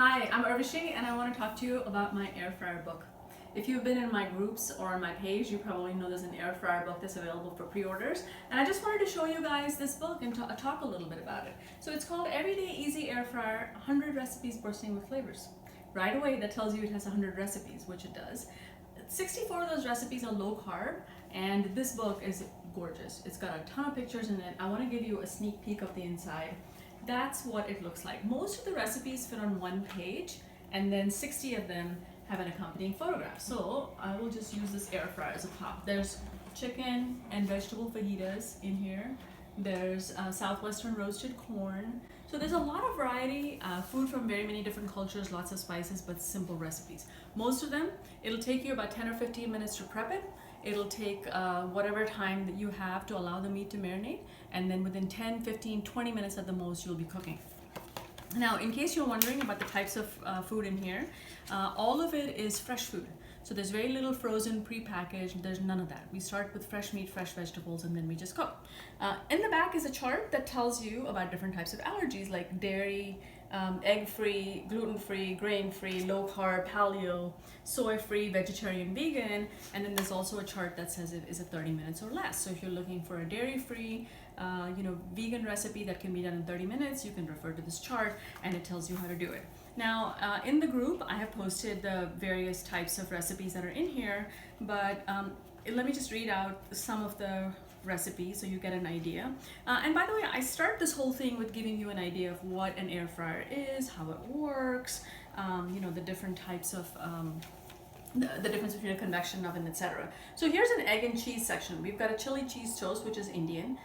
Hi, I'm Urvashi and I want to talk to you about my air fryer book. If you've been in my groups or on my page, you probably know there's an air fryer book that's available for pre-orders. And I just wanted to show you guys this book and talk a little bit about it. So it's called Everyday Easy Air Fryer, 100 Recipes Bursting with Flavors. Right away, that tells you it has 100 recipes, which it does. 64 of those recipes are low carb, and this book is gorgeous. It's got a ton of pictures in it. I want to give you a sneak peek of the inside. That's what it looks like. Most of the recipes fit on one page, and then 60 of them have an accompanying photograph. So I will just use this air fryer as a pop. There's chicken and vegetable fajitas in here. There's southwestern roasted corn. So there's a lot of variety, food from very many different cultures, lots of spices, but simple recipes. Most of them, it'll take you about 10 or 15 minutes to prep it. It'll take whatever time that you have to allow the meat to marinate, and then within 10, 15, 20 minutes at the most, you'll be cooking. Now, in case you're wondering about the types of food in here, all of it is fresh food. So there's very little frozen, pre-packaged, there's none of that. We start with fresh meat, fresh vegetables, and then we just cook. In the back is a chart that tells you about different types of allergies like dairy, egg-free, gluten-free, grain-free, low-carb, paleo, soy-free, vegetarian, vegan, and then there's also a chart that says is it 30 minutes or less. So if you're looking for a dairy-free, vegan recipe that can be done in 30 minutes, you can refer to this chart and it tells you how to do it. Now, in the group, I have posted the various types of recipes that are in here, but let me just read out some of the recipes so you get an idea. And by the way, I start this whole thing with giving you an idea of what an air fryer is, how it works, the different types of the difference between a convection oven, etc. So here's an egg and cheese section. We've got a chili cheese toast, which is Indian,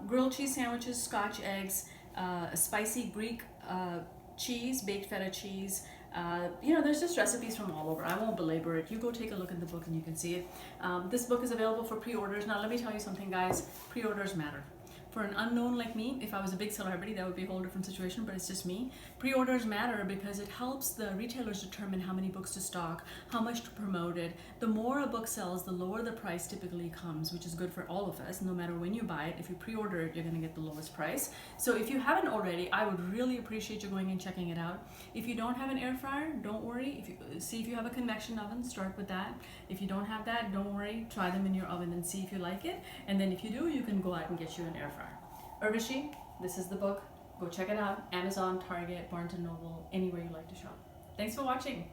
grilled cheese sandwiches, Scotch eggs, a spicy Greek cheese, baked feta cheese. There's just recipes from all over. I won't belabor it. You go take a look in the book and you can see it. This book is available for pre-orders. Now let me tell you something, guys. Pre-orders matter. For an unknown like me, if I was a big celebrity, that would be a whole different situation, but it's just me. Pre-orders matter because it helps the retailers determine how many books to stock, how much to promote it. The more a book sells, the lower the price typically comes, which is good for all of us. No matter when you buy it, if you pre-order it, you're gonna get the lowest price. So if you haven't already, I would really appreciate you going and checking it out. If you don't have an air fryer, don't worry. See if you have a convection oven, start with that. If you don't have that, don't worry. Try them in your oven and see if you like it. And then if you do, you can go out and get you an air fryer. Urvashi, this is the book. Go check it out. Amazon, Target, Barnes & Noble, anywhere you like to shop. Thanks for watching.